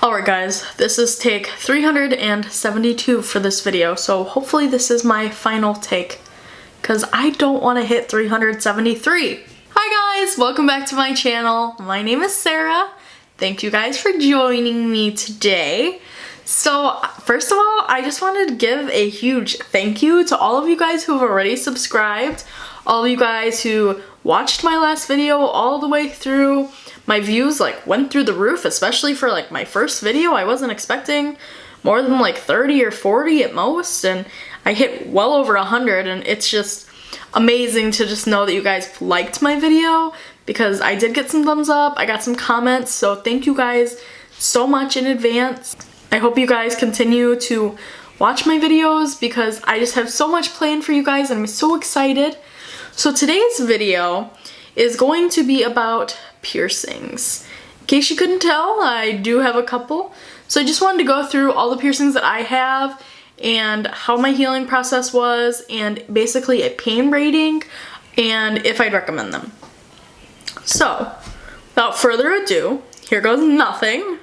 Alright guys, this is take 372 for this video, so hopefully this is my final take, because I don't want to hit 373. Hi guys, welcome back to my channel. My name is Sarah. Thank you guys for joining me today. So first of all, I just wanted to give a huge thank you to all of you guys who have already subscribed, all of you guys who watched my last video all the way through. My views went through the roof, especially for my first video. I wasn't expecting more than 30 or 40 at most, and I hit well over 100, and it's just amazing to just know that you guys liked my video, because I did get some thumbs up, I got some comments, so thank you guys so much in advance. I hope you guys continue to watch my videos because I just have so much planned for you guys and I'm so excited. So today's video is going to be about piercings. In case you couldn't tell, I do have a couple. So I just wanted to go through all the piercings that I have and how my healing process was, and basically a pain rating and if I'd recommend them. So without further ado, here goes nothing.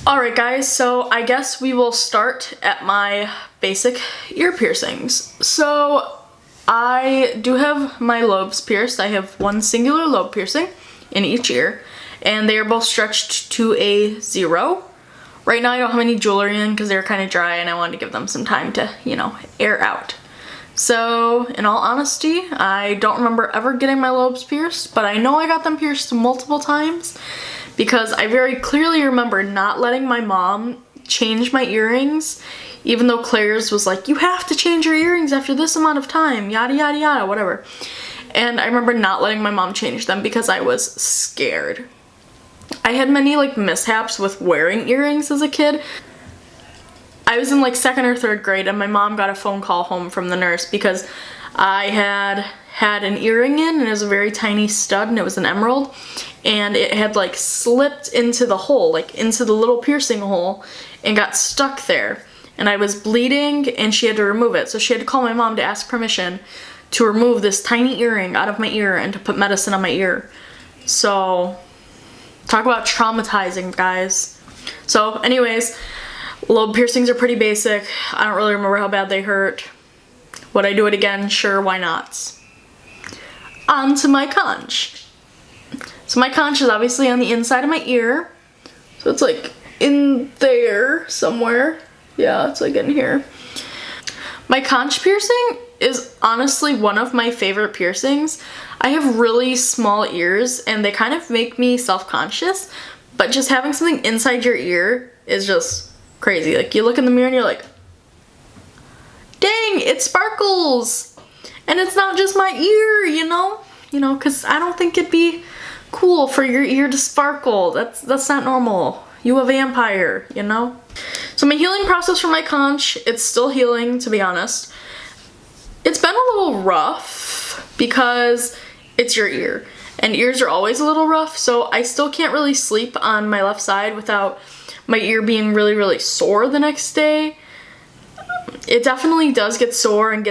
Alright guys, so I guess we will start at my basic ear piercings. So I do have my lobes pierced. I have one singular lobe piercing in each ear, and they are both stretched to a 0. Right now I don't have any jewelry in because they're kind of dry and I wanted to give them some time to, air out. So in all honesty, I don't remember ever getting my lobes pierced, but I know I got them pierced multiple times because I very clearly remember not letting my mom change my earrings, even though Claire's was like, you have to change your earrings after this amount of time, yada yada yada, whatever. And I remember not letting my mom change them because I was scared. I had many mishaps with wearing earrings as a kid. I was in 2nd or 3rd grade and my mom got a phone call home from the nurse because I had an earring in, and it was a very tiny stud, and it was an emerald, and it had slipped into the hole, into the little piercing hole, and got stuck there. And I was bleeding and she had to remove it. So she had to call my mom to ask permission to remove this tiny earring out of my ear and to put medicine on my ear. So talk about traumatizing, guys. So anyways, lobe piercings are pretty basic. I don't really remember how bad they hurt. Would I do it again? Sure, why not? On to my conch. So my conch is obviously on the inside of my ear. So it's in there somewhere. Yeah, it's in here. My conch piercing is honestly one of my favorite piercings. I have really small ears and they kind of make me self-conscious, but just having something inside your ear is just crazy. You look in the mirror and you're like, dang, it sparkles! And it's not just my ear, because I don't think it'd be cool for your ear to sparkle. That's not normal. You a vampire, So my healing process for my conch, it's still healing, to be honest. It's been a little rough because it's your ear, and ears are always a little rough, so I still can't really sleep on my left side without my ear being really, really sore the next day. It definitely does get sore and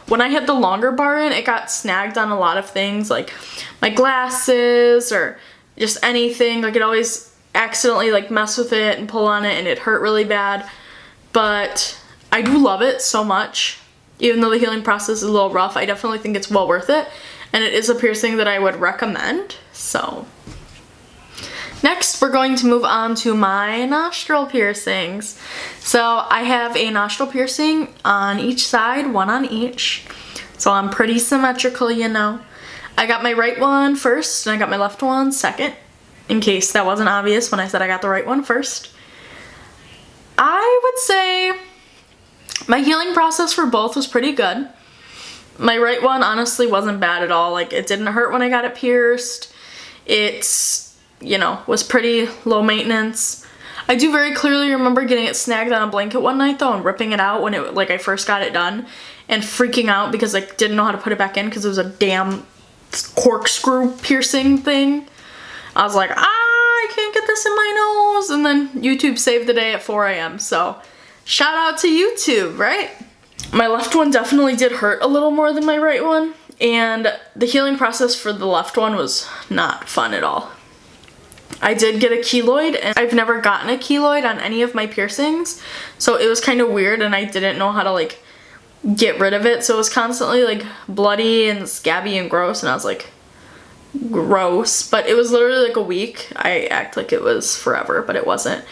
when I had the longer bar in, it got snagged on a lot of things, like my glasses or just anything. It always accidentally mess with it and pull on it, and it hurt really bad. But I do love it so much. Even though the healing process is a little rough, I definitely think it's well worth it, and it is a piercing that I would recommend. So next we're going to move on to my nostril piercings. So I have a nostril piercing on each side, one on each, so I'm pretty symmetrical. I got my right one first and I got my left one second, in case that wasn't obvious when I said I got the right one first. I would say my healing process for both was pretty good. My right one honestly wasn't bad at all. It didn't hurt when I got it pierced. It's, was pretty low maintenance. I do very clearly remember getting it snagged on a blanket one night though and ripping it out when I first got it done and freaking out because I didn't know how to put it back in because it was a damn corkscrew piercing thing. I was like, I can't get this in my nose, and then YouTube saved the day at 4 a.m. So shout out to YouTube, right? My left one definitely did hurt a little more than my right one, and the healing process for the left one was not fun at all. I did get a keloid, and I've never gotten a keloid on any of my piercings, so it was kind of weird, and I didn't know how to like get rid of it, so it was constantly like bloody and scabby and gross, and I was like, gross. But it was literally like a week. I act like it was forever, but it wasn't.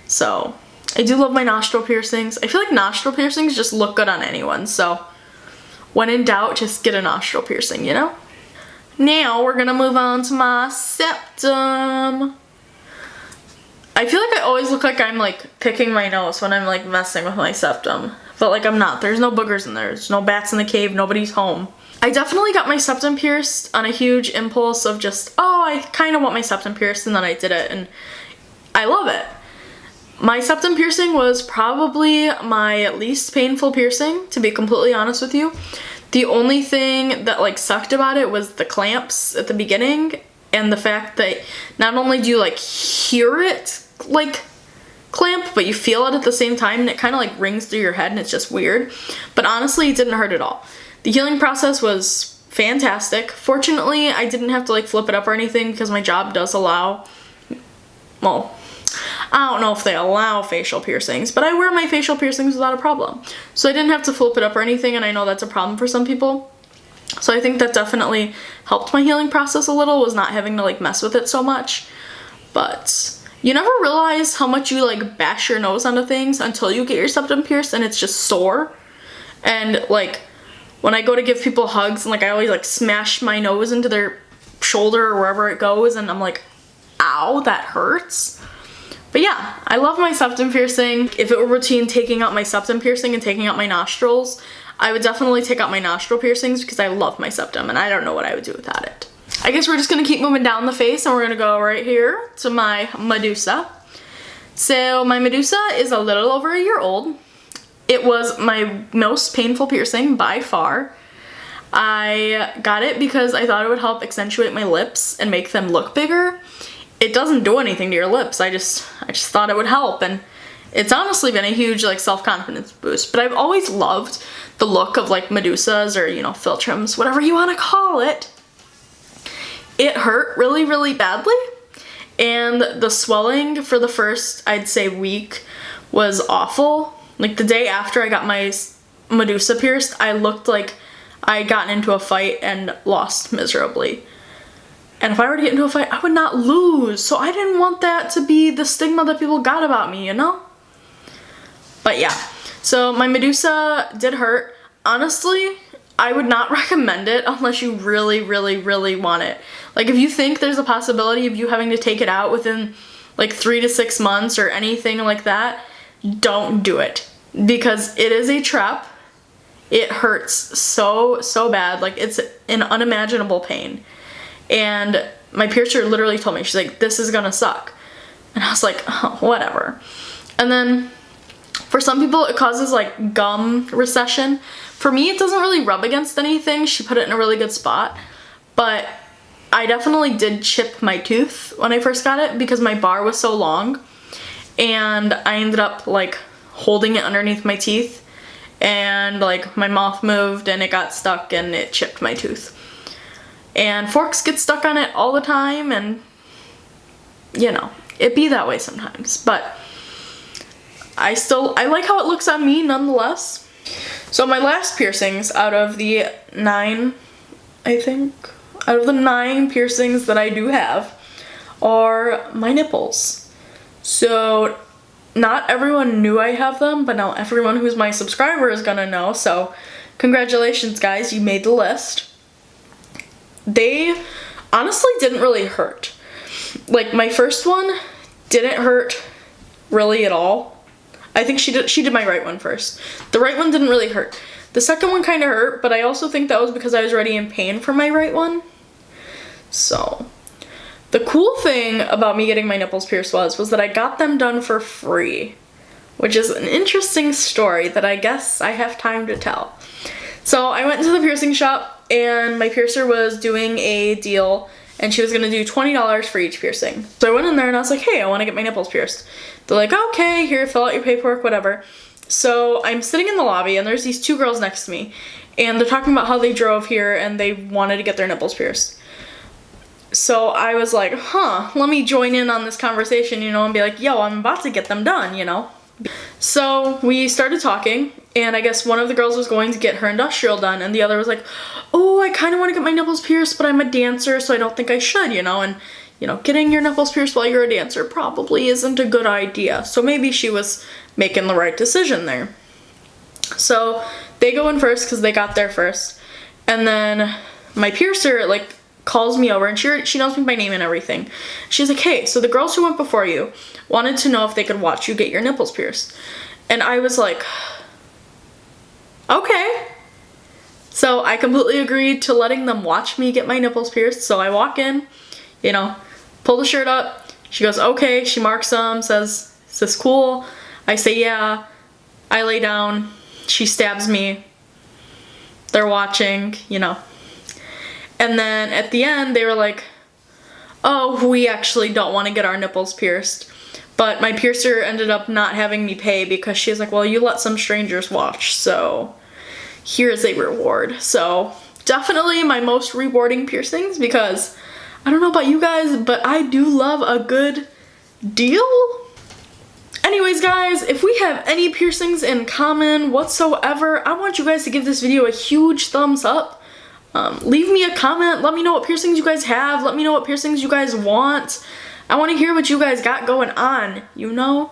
So I do love my nostril piercings. I feel like nostril piercings just look good on anyone, so when in doubt, just get a nostril piercing, you know? Now we're gonna move on to my septum. I feel like I always look like I'm like picking my nose when I'm like messing with my septum, but like I'm not. There's no boogers in there. There's no bats in the cave. Nobody's home. I definitely got my septum pierced on a huge impulse of just, oh, I kind of want my septum pierced, and then I did it, and I love it. My septum piercing was probably my least painful piercing, to be completely honest with you. The only thing that like sucked about it was the clamps at the beginning, and the fact that not only do you like hear it like clamp, but you feel it at the same time, and it kind of like rings through your head, and it's just weird. But honestly, it didn't hurt at all. The healing process was fantastic. Fortunately, I didn't have to like flip it up or anything because my job does allow, well, I don't know if they allow facial piercings, but I wear my facial piercings without a problem. So I didn't have to flip it up or anything, and I know that's a problem for some people. So I think that definitely helped my healing process a little, was not having to like mess with it so much. But you never realize how much you like bash your nose onto things until you get your septum pierced and it's just sore. And like when I go to give people hugs, and like I always like smash my nose into their shoulder or wherever it goes, and I'm like, ow, that hurts. But yeah, I love my septum piercing. If it were between taking out my septum piercing and taking out my nostrils, I would definitely take out my nostril piercings because I love my septum and I don't know what I would do without it. I guess we're just gonna keep moving down the face, and we're gonna go right here to my Medusa. So my Medusa is a little over a year old. It was my most painful piercing by far. I got it because I thought it would help accentuate my lips and make them look bigger. It doesn't do anything to your lips. I just thought it would help, and it's honestly been a huge like self-confidence boost. But I've always loved the look of like Medusas, or you know, Filtrums, whatever you want to call it. It hurt really, really badly, and the swelling for the first, I'd say, week was awful. Like the day after I got my Medusa pierced, I looked like I had gotten into a fight and lost miserably. And if I were to get into a fight, I would not lose. So I didn't want that to be the stigma that people got about me, you know? But yeah, so my Medusa did hurt. Honestly, I would not recommend it unless you really, really, really want it. Like if you think there's a possibility of you having to take it out within like 3 to 6 months or anything like that, don't do it. Because it is a trap. It hurts so, so bad. Like it's an unimaginable pain. And my piercer literally told me, she's like, this is gonna suck. And I was like, oh, whatever. And then for some people it causes like gum recession. For me, it doesn't really rub against anything. She put it in a really good spot. But I definitely did chip my tooth when I first got it because my bar was so long. And I ended up like holding it underneath my teeth. And like my mouth moved and it got stuck and it chipped my tooth. And forks get stuck on it all the time, and you know, it be that way sometimes. But I like how it looks on me nonetheless. So my last piercings out of the 9, I think, out of the 9 piercings that I do have are my nipples. So not everyone knew I have them, but now everyone who's my subscriber is gonna know. So congratulations guys, you made the list. They honestly didn't really hurt. Like my first one didn't hurt really at all. I think she did my right one first. The right one didn't really hurt. The second one kind of hurt, but I also think that was because I was already in pain for my right one. So the cool thing about me getting my nipples pierced was that I got them done for free, which is an interesting story that I guess I have time to tell. So I went into the piercing shop and my piercer was doing a deal and she was gonna do $20 for each piercing. So I went in there and I was like, hey, I wanna get my nipples pierced. They're like, okay, here, fill out your paperwork, whatever. So I'm sitting in the lobby and there's these 2 girls next to me and they're talking about how they drove here and they wanted to get their nipples pierced. So I was like, huh, let me join in on this conversation, you know, and be like, yo, I'm about to get them done, you know. So we started talking, and I guess one of the girls was going to get her industrial done, and the other was like, oh, I kind of want to get my nipples pierced, but I'm a dancer, so I don't think I should, you know. And, you know, getting your nipples pierced while you're a dancer probably isn't a good idea. So maybe she was making the right decision there. So they go in first because they got there first. And then my piercer, like, calls me over, and she knows me by name and everything. She's like, hey, so the girls who went before you wanted to know if they could watch you get your nipples pierced. And I was like, okay. So I completely agreed to letting them watch me get my nipples pierced. So I walk in, you know, pull the shirt up. She goes, okay. She marks them, says, is this cool? I say, yeah. I lay down. She stabs me. They're watching, you know. And then at the end, they were like, oh, we actually don't want to get our nipples pierced. But my piercer ended up not having me pay because she's like, well, you let some strangers watch, so here's a reward. So definitely my most rewarding piercings, because I don't know about you guys, but I do love a good deal. Anyways, guys, if we have any piercings in common whatsoever, I want you guys to give this video a huge thumbs up. Leave me a comment. Let me know what piercings you guys have. Let me know what piercings you guys want. I want to hear what you guys got going on, you know?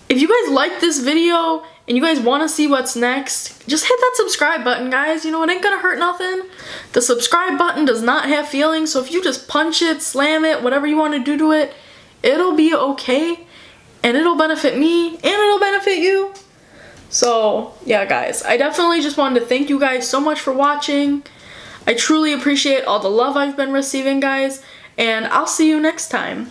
If you guys like this video and you guys want to see what's next, just hit that subscribe button, guys. You know, it ain't gonna hurt nothing. The subscribe button does not have feelings, so if you just punch it, slam it, whatever you want to do to it, it'll be okay. And it'll benefit me, and it'll benefit you. So, yeah, guys, I definitely just wanted to thank you guys so much for watching. I truly appreciate all the love I've been receiving, guys, and I'll see you next time.